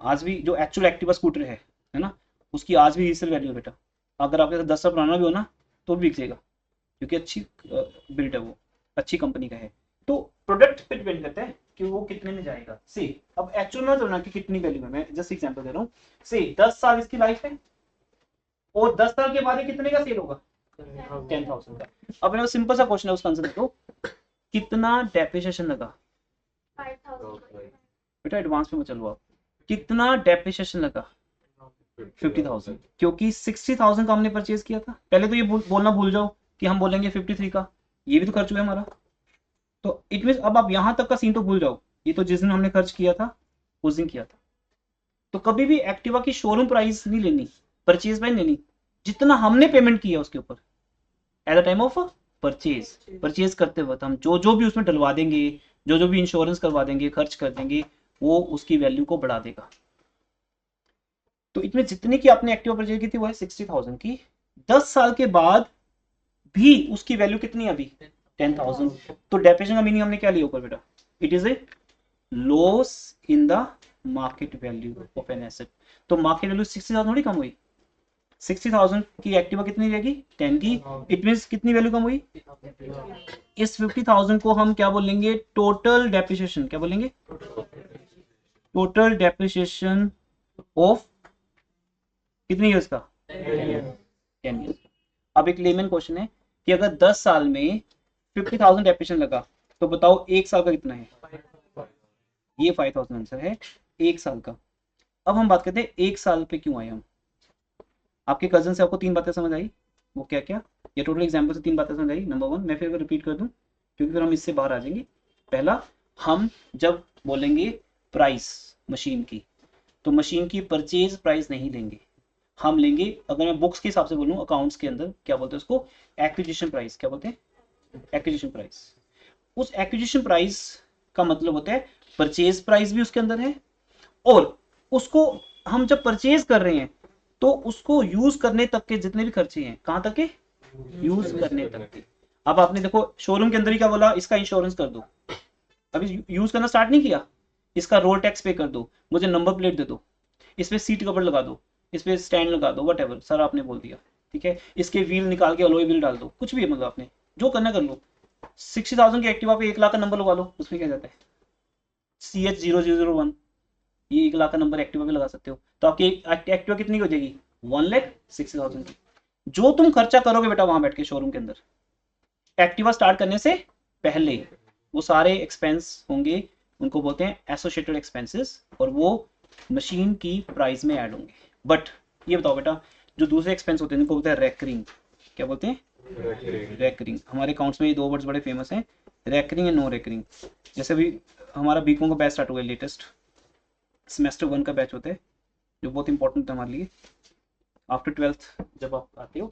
आज भी जो एक्चुअल एक्टिवा स्कूटर है ना, उसकी आज भी रीसेल वैल्यू है बेटा। अगर आपके साथ 10 साल पुराना भी हो ना तो भी बिकेगा, क्योंकि अच्छी बिल्ड है, वो अच्छी कंपनी का है। तो प्रोडक्ट पे डिपेंड करता है कि वो कितने में जाएगा। से अब एक्चुअल में ना कि कितनी वैल्यू है, मैं जस्ट एग्जांपल दे रहा हूँ। से 10 साल इसकी लाइफ है और 10 साल के बाद ये कितने का सेल होगा, 10,000 का। अब मेरा सिंपल सा क्वेश्चन है, उसका आंसर देखो, कितना डेप्रिसिएशन लगा 5,000 बेटा, एडवांस में मत चलो आप। कितना डेप्रिसिएशन लगा 50,000, क्योंकि 60,000 का हमने परचेज किया था। पहले तो ये बोलना भूल जाओ कि हम बोलेंगे 53 का, ये भी तो खर्च हुआ है हमारा। तो इट मीन अब आप यहां तक का सीन तो भूल जाओ, ये तो जिस दिन हमने खर्च किया था उस दिन किया था। तो कभी भी एक्टिवा की शोरूम प्राइस नहीं लेनी, परचेज प्राइस लेनी, जितना हमने पेमेंट किया उसके ऊपर at the time of purchase. Purchase करते वक्त हम जो जो भी उसमें डलवा देंगे, जो जो भी इंश्योरेंस करवा देंगे, खर्च कर देंगे, वो उसकी वैल्यू को बढ़ा देगा। तो इसमें जितनी की आपने एक्टिवा परचेज की थी वो है 60,000 की। 10 साल के बाद भी उसकी वैल्यू कितनी है अभी, 10,000। तो डेप्रिसिएशन का मीनिंग हमने क्या लिया ऊपर बेटा, it is a loss in the market value of an asset. तो मार्केट वैल्यू 60,000 थोड़ी कम हुई, 60,000 की एक्टिवा कितनी रहेगी, 10 की। इट मीन कितनी वैल्यू कम हुई। इस 50,000 को हम क्या बोलेंगे, टोटल डेप्रिसिएशन। क्या बोलेंगे, टोटल डेप्रिसिएशन ऑफ कितनी ईयर्स का, 10 ईयर्स। अब एक लेमन क्वेश्चन है कि अगर 10 साल में 50,000 डेप्रिसिएशन लगा तो बताओ एक साल का कितना है, ये 5,000 आंसर है एक साल का। अब हम बात करते हैं एक साल पे क्यों आए हम। आपके कजन से आपको 3 बातें समझ आई, वो क्या क्या, ये टोटल एग्जाम्पल से 3 बातें समझ आई। नंबर 1 मैं फिर रिपीट कर दूं क्योंकि फिर हम इससे बाहर आ जाएंगे। पहला, हम जब बोलेंगे प्राइस मशीन की, तो मशीन की परचेज प्राइस नहीं लेंगे, हम लेंगे, अगर मैं बुक्स के हिसाब से बोलूं अकाउंट्स के अंदर क्या बोलते हैं उसको, एक्विजिशन प्राइस। क्या बोलते हैं, एक्विजिशन प्राइस। उस एक्विजिशन प्राइस का मतलब होता है परचेज प्राइस भी उसके अंदर है, और उसको हम जब परचेज कर रहे हैं तो उसको यूज करने तक के जितने भी खर्चे हैं, कहां तक के, यूज करने तक के। अब आपने देखो शोरूम के अंदर ही क्या बोला, इसका इंश्योरेंस कर दो, अभी यूज करना स्टार्ट नहीं किया, इसका रोड टैक्स पे कर दो, मुझे नंबर प्लेट दे दो, इस पे सीट कवर लगा दो, इस पे स्टैंड लगा दो, वट सर आपने बोल दिया, ठीक है, इसके व्हील निकाल के अलॉय व्हील डाल दो, कुछ भी है, मतलब आपने जो करना कर लो। 60,000 की एक्टिवा पे 1 लाख का नंबर लगा लो, उसमें क्या जाता है, CH0001, ये 1 लाख का नंबर एक्टिवा पे लगा सकते हो। तो आपकी एक्टिवा कितनी हो जाएगी, 1,60,000 की। जो तुम खर्चा करोगे बेटा वहां बैठ के शोरूम के अंदर, एक्टिवा स्टार्ट करने से पहले, वो सारे एक्सपेंस होंगे, उनको बोलते हैं एसोसिएटेड एक्सपेंसेस, और वो मशीन की प्राइस में ऐड होंगे। बट ये बताओ बेटा, जो दूसरे एक्सपेंस होते हैं उनको बोलते हैं रेकरिंग। क्या बोलते हैं, रेकरिंग। हमारे अकाउंट्स में ये 2 वर्ड्स बड़े फेमस हैं, रेकरिंग एंड नो रेकरिंग। जैसे भी हमारा बीकॉम का बैच स्टार्ट हुआ है, लेटेस्ट सेमेस्टर 1 का बैच होता है, जो बहुत इंपॉर्टेंट है हमारे लिए आफ्टर 12th जब आप आते हो।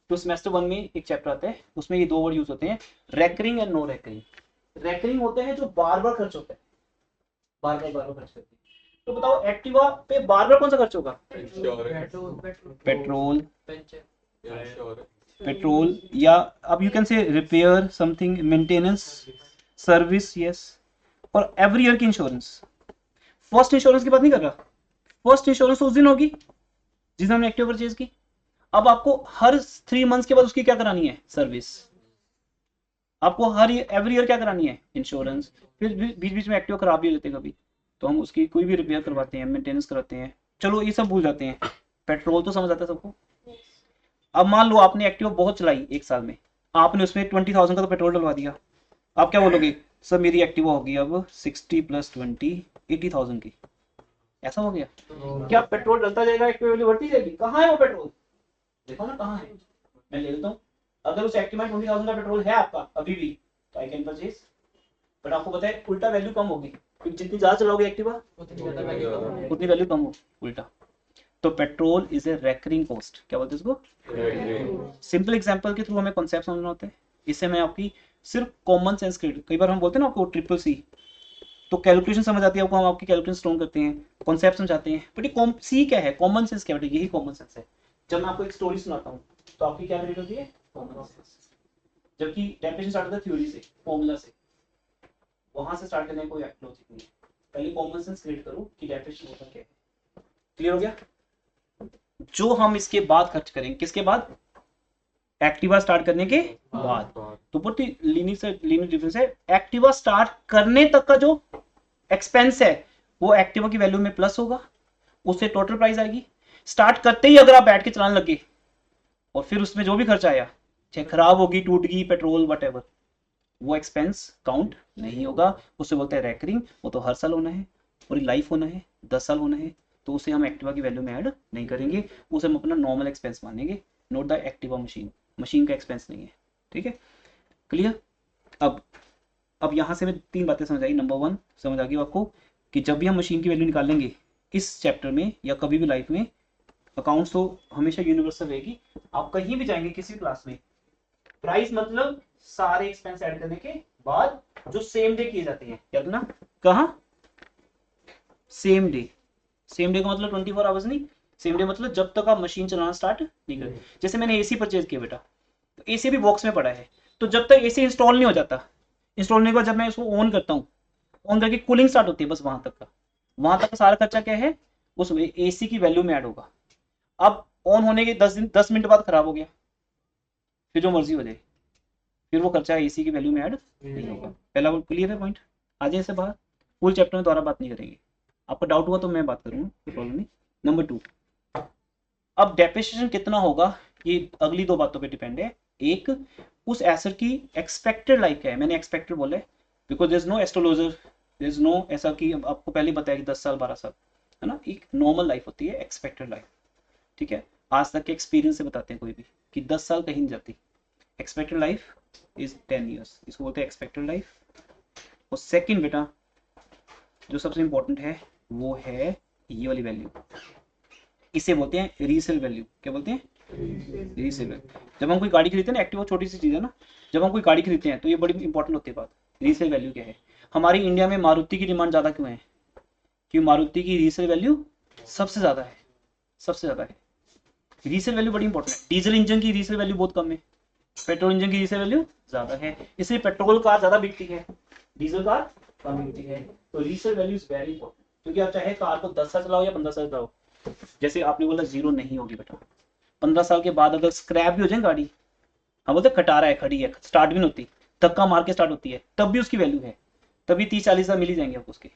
तो सेमेस्टर 1 में एक चैप्टर आता है, उसमें ये 2 वर्ड यूज होते हैं, recurring and no recurring. Recurring होते हैं जो बार बार खर्च होता है, बार बार खर्च करते हैं। तो बताओ एक्टिवा पे बार बार कौन सा खर्च होगा, पेट्रोल, पेट्रोल, या अब you can say repair something, maintenance, service, yes, और एवरी ईयर की इंश्योरेंस। फर्स्ट इंश्योरेंस की बात नहीं कर रहा, फर्स्ट इंश्योरेंस उस दिन होगी जिस दिन हमने एक्टिवा परचेज की। अब आपको हर 3 मंथ्स के बाद उसकी क्या करानी है, सर्विस। आपको हर एवरी ईयर क्या करानी है, इंश्योरेंस। फिर बीच बीच में एक्टिवा खराब भी हो जाते हैं कभी, तो हम उसकी कोई भी रिपेयर करवाते हैं, मेंटेनेंस कराते हैं, चलो ये सब भूल जाते हैं। पेट्रोल तो समझ आता है सबको। अब मान लो आपने एक्टिवा बहुत चलाई 1 साल में, आपने उसमें 20,000 का तो पेट्रोल डलवा दिया, आप क्या बोलोगे, सर मेरी एक्टिवा होगी अब 60 + 20 80,000 की। ऐसा हो गया, क्या पेट्रोल डलता जाएगा, एक्टिवा वैल्यू बढ़ती जाएगी, कहाँ है वो पेट्रोल, देखो ना कहाँ है। मैं ले लेता हूँ, अगर उस एक्टिवा में 20,000 का पेट्रोल है आपका अभी भी, तो आई कैन परचेज। बट आपको पता है उल्टा वैल्यू कम होगी, क्योंकि जितनी ज्यादा चलाओगे एक्टिवा उतनी वैल्यू कम हो, उल्टा। तो petrol is a recurring cost. क्या बोलते हैं इसको, सिंपल एग्जांपल के थ्रू हमें कॉन्सेप्ट समझना होता है। इससे मैं आपकी सिर्फ कॉमन सेंस क्रिएट, कई बार हम बोलते हैं ना आपको CCC, तो कैलकुलेशन समझ आती है आपको, हम आपकी कैलकुलेशन स्ट्रॉन्ग करते हैं, कॉन्सेप्ट समझाते हैं। बट ये सी क्या है, कॉमन सेंस क्या है, यही कॉमन सेंस है। जब मैं आपको एक स्टोरी सुनाता हूँ तो आपकी क्या क्रिएट होती है, कॉमन सेंस। जबकि डेफिनेशन स्टार्ट होता है थ्योरी से, फॉर्मूला से, वहां से स्टार्ट करने का कोई लॉजिक नहीं है। पहले कॉमन सेंस क्रिएट करो कि डेफिनेशन होता क्या है। क्लियर हो गया? जो हम इसके बाद खर्च करेंगे, किसके बाद? एक्टिवा स्टार्ट करने के बाद। तो बहुत ही लीनियर डिफरेंस है। एक्टिवा स्टार्ट करने तक का जो एक्सपेंस है वो एक्टिवा की वैल्यू में प्लस होगा, उससे टोटल प्राइस आएगी। स्टार्ट करते ही अगर आप बैठ के चलाने लगे और फिर उसमें जो भी खर्चा आया, चाहे खराब होगी, टूट गई, पेट्रोल वट, वो एक्सपेंस काउंट नहीं होगा। उससे बोलते हैं रैकरिंग, वो तो हर साल होना है, पूरी लाइफ होना है, 10 साल होना है, तो उसे हम एक्टिवा की वैल्यू में ऐड नहीं करेंगे, उसे हम अपना नॉर्मल एक्सपेंस मानेंगे, नोट द एक्टिवा मशीन का एक्सपेंस नहीं है। ठीक है, क्लियर? अब यहाँ से मैं 3 बातें समझ आई। नंबर 1 समझ आ गई आपको कि जब भी हम मशीन की वैल्यू निकालेंगे इस चैप्टर में या कभी भी लाइफ में, अकाउंट्स तो हमेशा यूनिवर्सल रहेगी। आप कहीं भी जाएंगे किसी क्लास में, प्राइस मतलब सारे एक्सपेंस ऐड करने के बाद जो सेम डे किए जाते हैं, याद ना? कहाँ? Same day. सेम डे का मतलब 24 आवर्स नहीं, सेम डे मतलब जब तक आप मशीन चलाना स्टार्ट नहीं करें। जैसे मैंने एसी परचेज किया बेटा, तो एसी भी बॉक्स में पड़ा है, तो जब तक एसी इंस्टॉल नहीं हो जाता, इंस्टॉल होने के बाद जब मैं उसको ऑन करता हूँ, ऑन करके कूलिंग स्टार्ट होती है, बस वहां तक का सारा खर्चा क्या है, उस एसी की वैल्यू में ऐड होगा। अब ऑन होने के 10 मिनट बाद खराब हो गया, फिर जो मर्जी हो जाए, फिर वो खर्चा एसी की वैल्यू में ऐड नहीं होगा। पहला क्लियर है पॉइंट? आ जाए इससे बाहर, फुल चैप्टर में दोबारा बात नहीं करेंगे। आपको डाउट हुआ तो मैं बात करूंगा, कोई प्रॉब्लम नहीं। नंबर 2, अब डेप्रिसिएशन कितना होगा ये अगली 2 बातों पे डिपेंड है। एक, उस एसेट की एक्सपेक्टेड लाइफ क्या है। मैंने एक्सपेक्टेड बोला है because there is no astrologer, there is no ऐसा कि आपको पहले बताया कि 10 साल 12 साल, है ना? एक नॉर्मल लाइफ होती है, एक्सपेक्टेड लाइफ। ठीक है, आज तक के एक्सपीरियंस से बताते हैं कोई भी कि 10 साल कहीं नहीं जाती। एक्सपेक्टेड लाइफ इज 10 ईयर्स, इसको बोलते हैं एक्सपेक्टेड लाइफ। और सेकंड बेटा जो सबसे इंपॉर्टेंट है वो है ये वाली वैल्यू, इसे बोलते हैं रीसेल वैल्यू। क्या बोलते हैं? Resale value. जब हम कोई गाड़ी खरीदते हैं ना, एक्टिवा छोटी सी चीज है ना, जब हम कोई गाड़ी खरीदते हैं तो ये बड़ी इंपॉर्टेंट होती है बात, रीसेल वैल्यू क्या है। हमारी इंडिया में मारुति की डिमांड ज्यादा क्यों है? क्योंकि मारुति की रीसेल वैल्यू सबसे ज्यादा है, सबसे ज्यादा है। रीसेल वैल्यू बड़ी इंपॉर्टेंट है। डीजल इंजन की रीसेल वैल्यू बहुत कम है, पेट्रोल इंजन की रीसेल वैल्यू ज्यादा है, इसलिए पेट्रोल कार ज्यादा बिकती है, डीजल कार कम बिकती है। तो resale value is very important, क्योंकि आप चाहे कार को 10 साल चलाओ या 15 साल चलाओ, जैसे आपने बोला जीरो नहीं होगी बेटा। 15 साल के बाद अगर स्क्रैप भी हो जाए गाड़ी, हम बोलते खटारा है, खड़ी है, स्टार्ट भी नहीं होती, धक्का मार के स्टार्ट होती है, तब भी उसकी वैल्यू है, तभी 30-40 हजार मिल ही जाएंगे आपको उसके।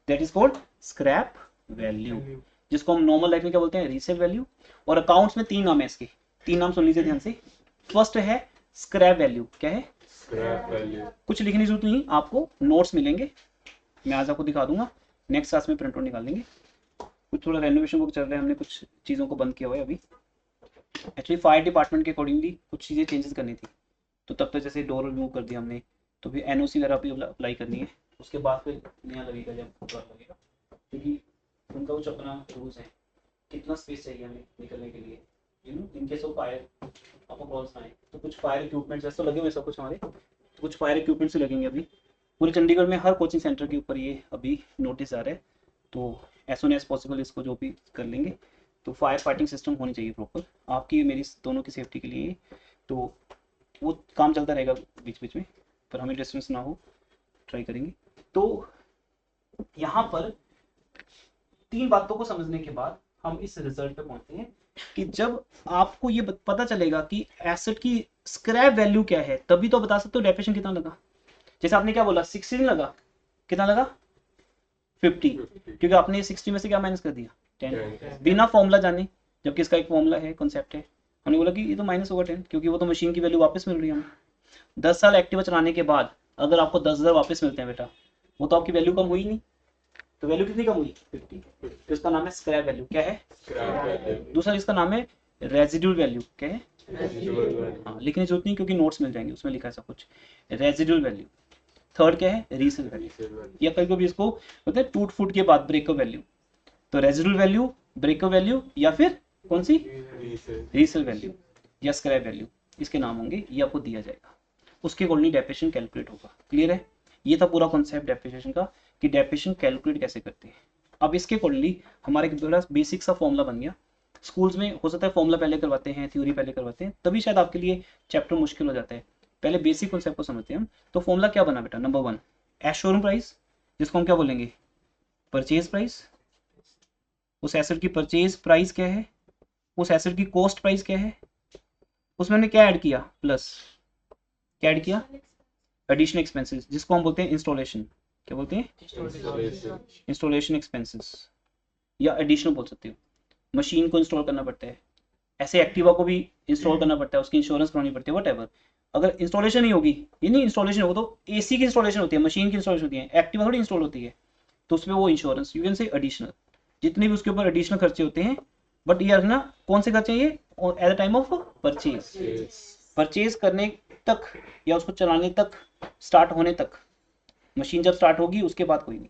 That is called scrap value, जिसको हम नॉर्मल लाइफ में क्या बोलते हैं? Resale value. और अकाउंट्स में 3 नाम है इसके, 3 नाम सुन लीजिए ध्यान से। फर्स्ट है स्क्रैप वैल्यू। क्या है? Scrap value. कुछ लिखने की जरूरत नहीं, आपको नोट्स मिलेंगे, मैं आज आपको दिखा दूंगा, नेक्स्ट क्लास में प्रिंट आउट निकाल लेंगे। कुछ थोड़ा रेनोवेशन वर्क चल रहा है, हमने कुछ चीज़ों को बंद किया हुआ है अभी। एक्चुअली फायर डिपार्टमेंट के अकॉर्डिंगली कुछ चीज़ें चेंजेस करनी थी, तो तब तक जैसे डोर रिमूव कर दिया हमने, तो फिर एनओसी वगैरह भी अप्लाई करनी है, उसके बाद फिर नया लगेगा जब लगेगा, क्योंकि उनका कुछ अपना रूल्स है, कितना स्पेस चाहिए हमें निकलने के लिए, you know, in case of fire आपको कॉल्स आए, तो कुछ फायर इक्विपमेंट्स ऐसे लगे हुए सब कुछ हमारे, तो कुछ फायर इक्विपमेंट्स लगेंगे अभी पूरे चंडीगढ़ में, हर कोचिंग सेंटर के ऊपर ये अभी नोटिस आ रहा है। तो एज सुन एज पॉसिबल इसको जो भी कर लेंगे, तो फायर फाइटिंग सिस्टम होनी चाहिए प्रॉपर आपकी मेरी दोनों की सेफ्टी के लिए, तो वो काम चलता रहेगा बीच बीच में, पर हमें डिस्टेंस ना हो, ट्राई करेंगे। तो यहाँ पर 3 बातों को समझने के बाद हम इस रिजल्ट पे पहुंचते हैं कि जब आपको ये पता चलेगा कि एसेट की स्क्रैप वैल्यू क्या है, तभी तो बता सकते हो डेप्रिसिएशन कितना लगा। जैसे आपने क्या बोला 60 नहीं लगा, कितना लगा? 50, क्योंकि आपने 60 में से क्या माइनस कर दिया? 10, बिना फॉर्मूला जाने, जबकि इसका एक फॉर्मूला है, कॉन्सेप्ट है। हमने बोला कि ये तो माइनस होगा 10, क्योंकि वो तो मशीन की वैल्यू वापस मिल रही है हमें। 10 साल एक्टिवा चलाने के बाद अगर आपको 10,000 वापस मिलते हैं बेटा, वो तो आपकी वैल्यू कम हुई नहीं, तो वैल्यू कितनी कम हुई? 50। तो इसका नाम है स्क्रैप वैल्यू। क्या है? Scrap value. दूसरा इसका नाम है रेजिडुअल वैल्यू। क्या है? Residual value. हाँ, लिखने की जरूरत नहीं क्योंकि नोट्स मिल जाएंगे, उसमें लिखा है सब कुछ। Residual value. थर्ड क्या है? रीसेल वैल्यू, या कभी कभी इसको बोलते हैं टूट फूट के बाद ब्रेकअप वैल्यू। तो रेजिडुअल वैल्यू, ब्रेकअप वैल्यू, या फिर कौन सी? रीसेल वैल्यू या स्क्रैप वैल्यू, इसके नाम होंगे, ये आपको दिया जाएगा, उसके अकॉर्डिंग डेप्रिसिएशन कैलकुलेट होगा। क्लियर है? ये था पूरा कॉन्सेप्ट डेप्रिसिएशन का कि डेप्रिसिएशन कैलकुलेट कैसे करते हैं। अब इसके अकॉर्डिंगली हमारे एक बड़ा बेसिक सा फॉर्मूला बन गया। स्कूल्स में हो सकता है फॉर्मूला पहले करवाते हैं, थ्योरी पहले करवाते हैं, तभी शायद आपके लिए चैप्टर मुश्किल हो जाता है। पहले बेसिक कॉन्सेप्ट को समझते हैं हम। तो फॉर्मूला क्या बना बेटा? नंबर 1 एज शोरूम प्राइस, जिसको हम क्या बोलेंगे? परचेज प्राइस, उस एसेट की परचेज प्राइस क्या है, उस एसेट की कॉस्ट प्राइस क्या है, उसमें हमने क्या ऐड किया, प्लस क्या ऐड किया, एडिशनल एक्सपेंसेस, जिसको हम बोलते हैं इंस्टॉलेशन। क्या बोलते हैं, Installation. इंस्टॉलेशन एक्सपेंसेस, या एडिशनल बोल सकते हो। मशीन को इंस्टॉल करना पड़ता है, ऐसे एक्टिवा को भी इंस्टॉल करना पड़ता है, उसकी इंश्योरेंस करानी पड़ती है, वट। अगर इंस्टॉलेशन नहीं होगी, ये नहीं इंस्टॉलेशन होगा तो एसी की इंस्टॉलेशन होती है, मशीन की इंस्टॉलेशन होती है, एक्टिवा थोड़ी इंस्टॉल होती है, तो उसमें वो insurance, you can say additional, जितने भी उसके ऊपर एडिशनल खर्चे होते हैं। बट ये रखना कौन से खर्चे, ये at the time of purchase, Yes. Purchase करने तक या उसको चलाने तक, स्टार्ट होने तक, मशीन जब स्टार्ट होगी उसके बाद कोई नहीं।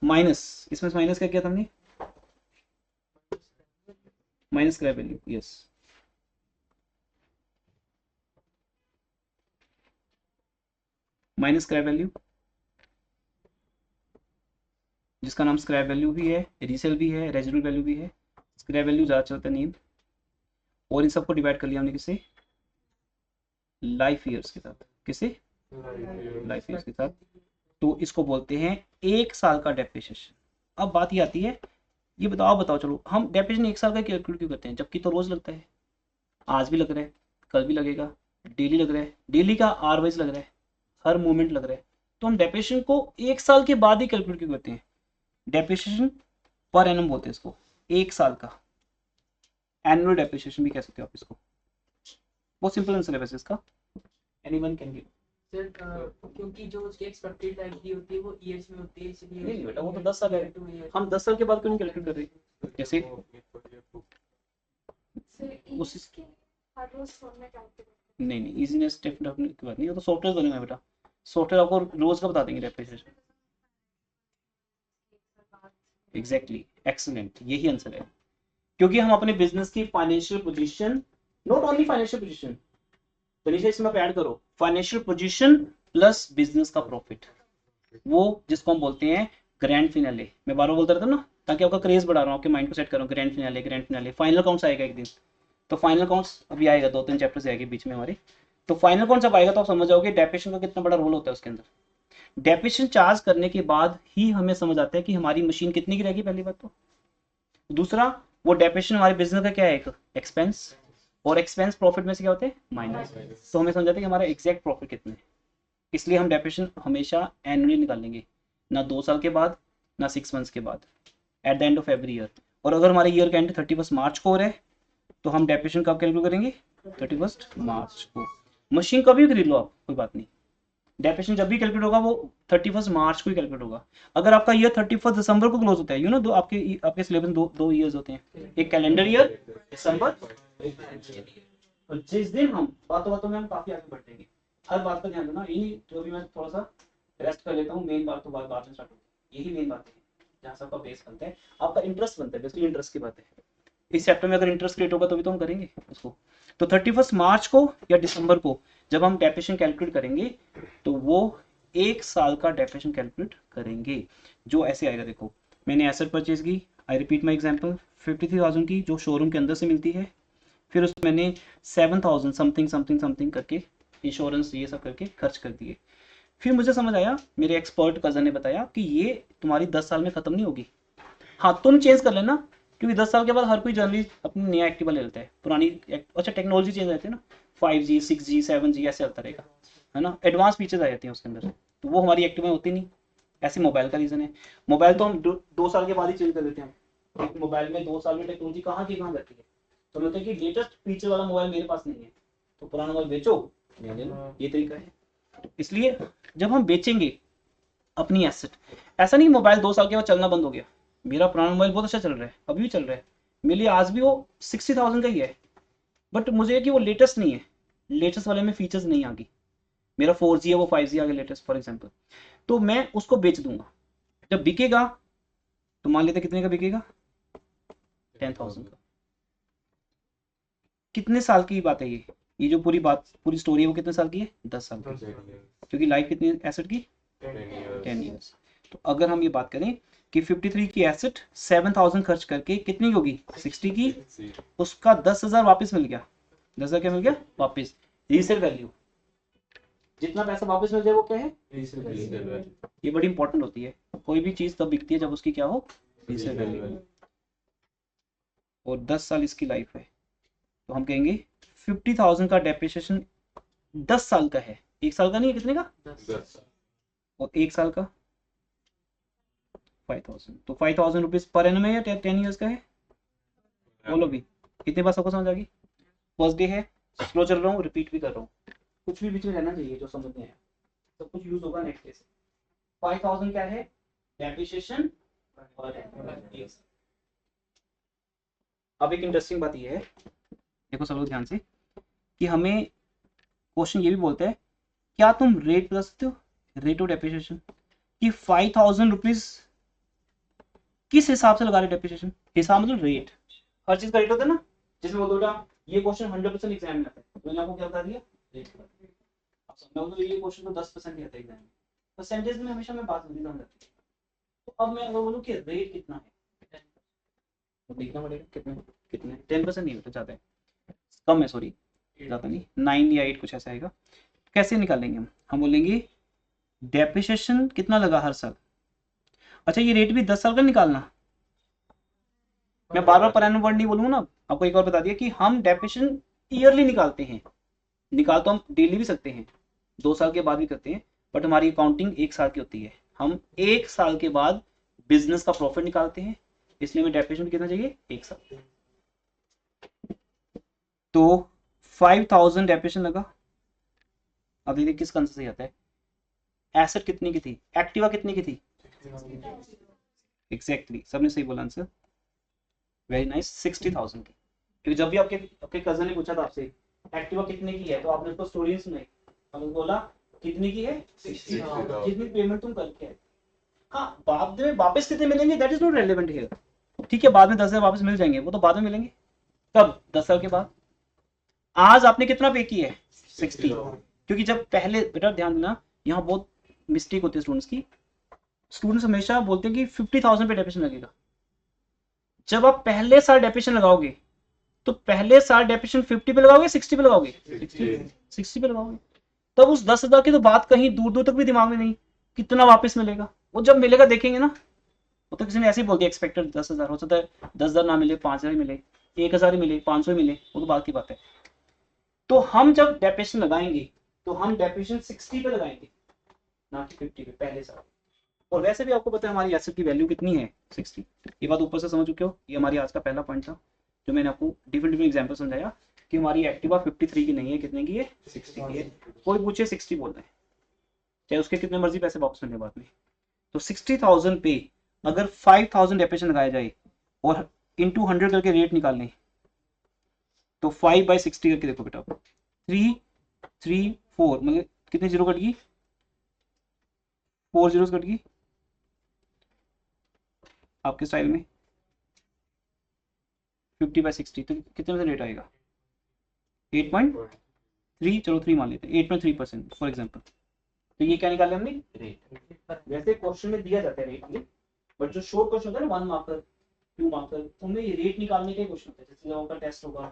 माइनस, इसमें माइनस क्या किया था हमने, minus scrap value, yes. Minus scrap value, जिसका नाम स्क्रैप वैल्यू भी है, रीसेल भी है, रेजिडुअल वैल्यू भी है। स्क्रैप वैल्यू ज़्यादा चलता है नेम, और इन सबको डिवाइड कर लिया हमने किससे, लाइफ ईयर्स के साथ, किससे, लाइफ ईयर्स के साथ। तो इसको बोलते हैं 1 साल का डेप्रिसिएशन। अब बात ये आती है, ये बताओ चलो, हम डेप्रिसिएशन 1 साल का कैलकुलेट क्यों करते हैं, जबकि तो रोज लगता है, आज भी लग रहा है, कल भी लगेगा, डेली लग रहा है, डेली का आर वाइज लग रहा है, हर मोमेंट लग रहा है। तो हम डेप्रिसिएशन को 1 साल के बाद ही कैलकुलेट क्यों करते हैं, डेप्रिसिएशन पर एनम बोलते हैं इसको, 1 साल का, एनुअल डेप्रिसिएशन भी कह सकते हो आप इसको। बहुत सिंपल आंसर है वैसे इसका, एनीवन कैन गिव। सर क्योंकि जो उसकी एक्सपेक्टेड लाइफ दी होती है वो ईयर्स में होती है, इसलिए नहीं बेटा, वो तो 10 साल है, 2 years। हम 10 साल के बाद क्यों नहीं कैलकुलेट कर रहे, जैसे उस उसके हर रोज फोन में calculate नहीं इजीनेस डेफिनेटली की बात नहीं, वो तो सॉफ्टवेयर बनेगा बेटा, सॉफ्टवेयर आपको रोज का बता देंगे डेप्रिसिएशन। एग्जैक्टली, एक्सीलेंट, यही आंसर है। क्योंकि हम अपने बिजनेस की financial position, not only financial position, Tanisha इसमें आप ऐड करो फाइनेंशियल पोजीशन प्लस बिजनेस का प्रॉफिट, वो जिसको हम बोलते हैं ग्रैंड फिनाले। मैं बार बार बोलता रहता हूँ ना, ताकि आपका क्रेज बढ़ा रहा हूँ, आपके माइंड को सेट कर रहा हूँ, grand finale, grand finale, final counts आएगा एक दिन। तो फाइनल काउंट्स अभी आएगा, 2-3 चैप्टर्स आएंगे बीच में हमारे। तो फाइनल काउंट जब आएगा तो आप समझ जाओगे डेप्रिसिएशन का कितना बड़ा रोल होता है उसके अंदर। डेप्रिसिएशन चार्ज करने के बाद ही हमें समझ आता है कि हमारी मशीन कितनी की रहेगी, पहली बात तो। दूसरा, वो डेप्रिसिएशन हमारे बिजनेस का क्या है, एक एक्सपेंस, और एक्सपेंस प्रॉफिट में से क्या होते हैं, माइनस। तो हमें समझ आता है कि हमारा एग्जैक्ट प्रॉफिट कितना है। इसलिए हम डेप्रिसिएशन हमेशा एनुअली निकालेंगे, ना 2 साल के बाद, ना 6 मंथ्स के बाद, at the end of every year. और अगर हमारे ईयर का एंड 31 मार्च को हो रहा है तो हम डेप्रिसिएशन कब कैलकुलेट करेंगे, 31 मार्च को। मशीन कभी भी खरीद लो आप, कोई बात नहीं, डेप्रिसिएशन जब भी कैलकुलेट होगा वो 31 मार्च को ही कैलकुलेट होगा। अगर आपका ईयर 31 दिसंबर को क्लोज होता है, दो आपके सिलेबस में दो ईयर्स होते हैं, एक कैलेंडर ईयर दिसंबर, और जिस दिन हम बातों में हम काफी आगे बढ़ जाएंगे। हर बात का ध्यान देना, यही जो भी मैं थोड़ा सा रेस्ट कर लेता हूँ, मेन बात तो बाद में स्टार्ट होती है, यही मेन बात है जहाँ से आपका बेस बनता है, आपका इंटरेस्ट बनता है, बेसिकली इंटरेस्ट की बात है। इस चैप्टर में अगर इंटरेस्ट क्रिएट होगा तभी तो हम करेंगे उसको। तो 31 मार्च को या दिसंबर को जब हम डेप्रिसिएशन कैलकुलेट करेंगे तो वो 1 साल का डेप्रिसिएशन कैलकुलेट करेंगे, जो ऐसे आएगा। देखो, मैंने एसेट परचेज की, आई रिपीट माई एग्जाम्पल, 53,000 की जो शोरूम के अंदर से मिलती है, फिर उसमें मैंने 7,000 समथिंग समथिंग समथिंग करके इंश्योरेंस ये सब करके खर्च कर दिए। फिर मुझे समझ आया, मेरे एक्सपर्ट कजन ने बताया कि ये तुम्हारी 10 साल में खत्म नहीं होगी, हाँ तुम चेंज कर लेना, क्योंकि 10 साल के बाद हर कोई जनरली अपनी नया एक्टिवा ले लेता है, पुरानी अच्छा टेक्नोलॉजी चेंज रहती है ना, 5G 6G 7G ऐसे चलता रहेगा, है ना, एडवांस फीचर्स आ जाती हैं उसके अंदर, तो वो हमारी एक्टिवा में होती नहीं। ऐसे मोबाइल का रीजन है, मोबाइल तो हम 2 साल के बाद ही चेंज कर देते हैं, एक मोबाइल में 2 साल में टेक्नोलॉजी कहाँ की कहाँ जाती है। तो बोलते हैं कि लेटेस्ट फीचर वाला मोबाइल मेरे पास नहीं है, तो पुराना मोबाइल बेचो, नया ले लो, ये तरीका है। इसलिए जब हम बेचेंगे अपनी एसेट, ऐसा नहीं मोबाइल 2 साल के बाद चलना बंद हो गया, मेरा पुराना मोबाइल बहुत अच्छा चल रहा है, अभी भी चल रहा है, मेरे लिए आज भी वो 60,000 का ही है, बट मुझे कि वो लेटेस्ट नहीं है, लेटेस्ट वाले में फीचर्स नहीं आ गई, मेरा 4G है वो 5G आ गया लेटेस्ट फॉर एग्जाम्पल, तो मैं उसको बेच दूंगा। जब बिकेगा तो मान लेते कितने का बिकेगा, 10,000 का। कितने साल की बात है ये जो पूरी स्टोरी है वो कितने साल की है, 10 साल की, क्योंकि लाइफ कितनी एसेट की, 10 ईयर्स। तो अगर हम ये बात करें कि 53 की एसेट 7,000 खर्च करके कितनी होगी, 60 की, उसका 10,000 वापस मिल गया, 10,000 क्या मिल गया वापस, रीसेल वैल्यू। जितना पैसा वापस मिल जाए वो क्या है, रीसेल वैल्यू। ये बड़ी इंपॉर्टेंट होती है, कोई भी चीज तब बिकती है जब उसकी क्या हो, रीसेल वैल्यू। और 10 साल इसकी लाइफ है, तो हम कहेंगे 50,000 का डेप्रिसिएशन 10 साल का है, 1 साल का नहीं है, कितने का, 10 और 1 साल का 5,000, तो 5,000 रुपीज पर एनम है या 10 ईयर्स का है, बोलो भी, कितने बार सबको समझ आ गई। फर्स्ट डे है, स्लो चल रहा हूँ, रिपीट भी कर रहा हूँ, कुछ भी बीच में रहना चाहिए जो समझ में आया, सब कुछ यूज होगा नेक्स्ट डे से। 5,000 क्या है डेप्रिसिएशन और अब एक इंटरेस्टिंग बात ये है, देखो सब लोग ध्यान से, कि हमें क्वेश्चन ये भी बोलता है क्या तुम रेट बता सकते हो, रेट ऑफ डेप्रिसिएशन, कि 5,000 रुपीज किस हिसाब से लगा रहे डेप्रिसिएशन, हिसाब मतलब रेट, हर चीज का रेट होता है ना, जिसमें बोलते बेटा ये क्वेश्चन 100% एग्जाम में आता है, तो मैंने आपको क्या बता दिया रेट, आप समझो तो ये क्वेश्चन तो 10% ही आता है एग्जाम में, परसेंटेज में हमेशा मैं बात होती है, तो अब मैं अगर बोलूँ कि रेट कितना है तो देखना पड़ेगा कितने कितने 10% नहीं होता, ज़्यादा है, कम है, सॉरी ज़्यादा नहीं, 9 या 8 कुछ ऐसा आएगा। कैसे निकालेंगे हम बोलेंगे डेप्रिसिएशन कितना लगा हर साल, अच्छा ये रेट भी 10 साल का निकालना, मैं बार बार पर एनम वर्ड नहीं बोलूंगा ना, आपको एक और बता दिया कि हम डेप्रिसिएशन ईयरली निकालते हैं, निकाल तो हम डेली भी सकते हैं, 2 साल के बाद भी करते हैं, बट हमारी अकाउंटिंग 1 साल की होती है, हम 1 साल के बाद बिजनेस का प्रॉफिट निकालते हैं, इसलिए हमें डेप्रिसिएशन कितना चाहिए 1 साल, तो 5,000 डेप्रिसिएशन लगा। अब देखिए किस कंसेप्ट से आता है, एसेट कितनी की थी, एक्टिवा कितनी की थी, एग्जैक्टली सबने सही बोला आंसर, वेरी नाइस, 60,000 की, क्योंकि जब भी आपके आपके कजन ने पूछा था आपसे एक्टिवा कितने की है, तो आपने उसको स्टोरी सुनाई, हमने बोला कितनी की है 60,000 जितनी पेमेंट तुम करके आए, हाँ बाद में वापस कितने मिलेंगे that is not relevant here, ठीक है बाद में 10,000 वापस मिल जाएंगे, वो तो बाद में मिलेंगे, कब 10 साल के बाद, आज आपने कितना पे किया है 60, क्योंकि जब पहले बेटा ध्यान देना, यहाँ बहुत मिस्टेक होती है स्टूडेंट्स की, स्टूडेंट्स हमेशा बोलते हैं कि 50,000 पे डेप्रिसिएशन लगेगा, जब आप पहले साल डेप्रिसिएशन लगाओगे तो पहले साल डेप्रिसिएशन 50 पे लगाओगे 60 पे लगाओगे 60 पे लगाओगे, तब उस 10,000 की तो बात कहीं दूर दूर तक भी दिमाग में नहीं, कितना वापस मिलेगा, वो जब मिलेगा देखेंगे ना, वो तो किसी ने ऐसे ही बोल दिया एक्सपेक्टेड 10,000, हो सकता है 10,000 ना मिले, 5,000 ही मिले, 1,000 ही मिले, 500 ही मिले, वो तो बात की बात है, तो हम जब डेप्रिसिएशन लगाएंगे तो हम डेप्रिसिएशन 60 पे लगाएंगे ना कि 50 पे पहले साल, और वैसे भी आपको पता है हमारी एसेट की वैल्यू कितनी है 60, ये बात ऊपर से समझ चुके हो, ये हमारी आज का पहला पॉइंट था जो मैंने आपको डिफरेंट एग्जांपल समझाया कि हमारी एक्टिवा 53 की नहीं है, कितने की है 60 की है, कोई पूछे 60 बोल रहे हैं, चाहे उसके कितने मर्जी पैसे वापस मिले बाद में, तो 60,000 पे अगर 5,000 डेप्रिसिएशन लगाया जाए और इंटू 100 करके रेट निकाल लें, तो 5/60 करके देखो बेटा, 3 3 4 मतलब कितने जीरो कट गई, 4 जीरो कट गई आपके स्टाइल में, 50/60 तो कितने में रेट आएगा 8.3, चलो 3 मान लेते हैं, 8.3% फॉर एग्जाम्पल, तो ये क्या निकाले हमने रेट, वैसे क्वेश्चन में दिया जाता है रेट, बट जो शॉर्ट क्वेश्चन होता है ना 1 मार्कर 2 मार्कर, उनमें ये रेट निकालने के क्वेश्चन होते हैं, जैसे जब आपका टेस्ट होगा,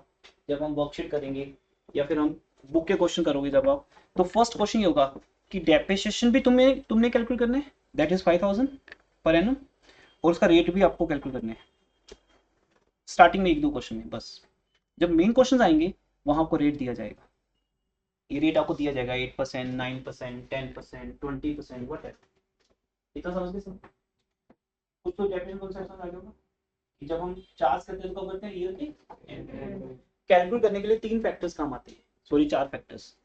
जब हम वर्कशीट करेंगे या फिर हम बुक के क्वेश्चन करोगे जब आप, तो फर्स्ट क्वेश्चन ये होगा कि डेप्रिसिएशन भी तुमने कैलकुलेट करना है, दैट इज 5,000 पर एनम, और उसका रेट भी आपको कैलकुलेट करना है, स्टार्टिंग में 1-2 क्वेश्चन में बस, जब मेन क्वेश्चन आएंगे वहां आपको रेट दिया जाएगा, ये रेट आपको दिया जाएगा 8%, 9%, 10%, 20%, वट है, इतना समझ गए सब, कुछ तो डेफिनेशन कॉन्सेप्ट समझ आ गया होगा कि जब हम चार्ज करते हैं तो कब करते हैं ईयर के कैलकुलेट करने के लिए 3 फैक्टर्स काम आते हैं, sorry 4 factors,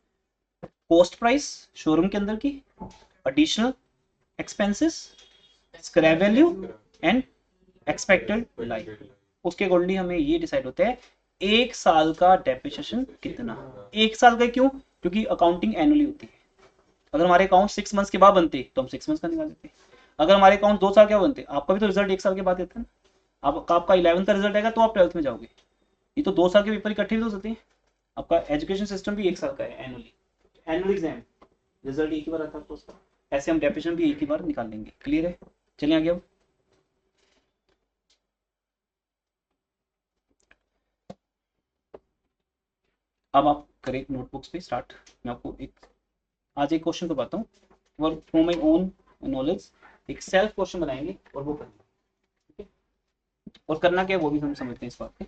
cost price showroom के अंदर की, additional expenses, scrap value and expected life, उसके अकॉर्डिंगली हमें ये डिसाइड होता है 1 साल का डेप्रिसिएशन कितना, 1 साल का क्यों, क्योंकि अकाउंटिंग एनुअली होती है, अगर हमारे अकाउंट 6 मंथ्स के बाद बनते तो हम 6 मंथ्स का निकाल देते, अगर हमारे अकाउंट 2 साल के बाद बनते, आपका भी तो रिजल्ट 1 साल के बाद देता है ना, आपका 11th का रिजल्ट आएगा तो आप 12th में जाओगे, ये तो 2 साल के पेपर इकट्ठे भी हो सकते हैं, आपका एजुकेशन सिस्टम भी 1 साल का है एनुअली, एनुअल एग्जाम रिजल्ट एक ही बार आता है उसका, ऐसे हम डेप्रिसिएशन भी एक ही बार निकाल लेंगे, क्लियर है, चलिए आगे अब आप करें नोटबुक्स पे स्टार्ट, मैं आपको आज एक क्वेश्चन करवाता हूँ और फ्रॉम माय ओन नॉलेज एक सेल्फ क्वेश्चन बनाएंगे और वो करेंगे, ठीक है, और करना क्या है वो भी हम समझते हैं इस बात पे,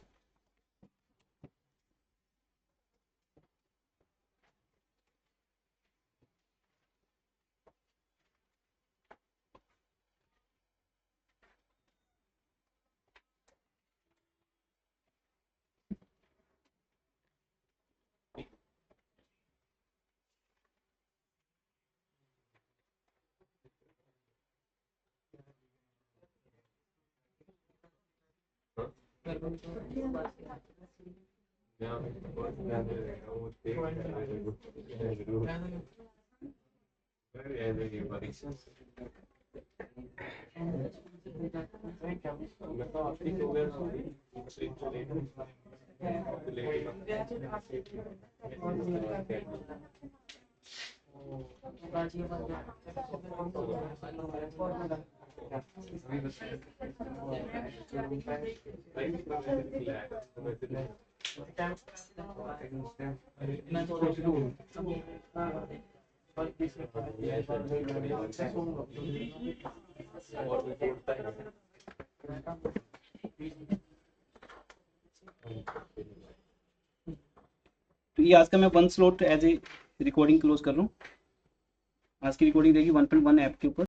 यहाँ पे बहुत ध्यान रहेगा वो देख जरूर ऐसे की परीक्षा मैं तो आपकी हो गया और भी टूटता है तो ये आज का मैं 1 slot as a recording close कर रहा हूँ। आज की रिकॉर्डिंग रहेगी 1.1 ऐप के ऊपर।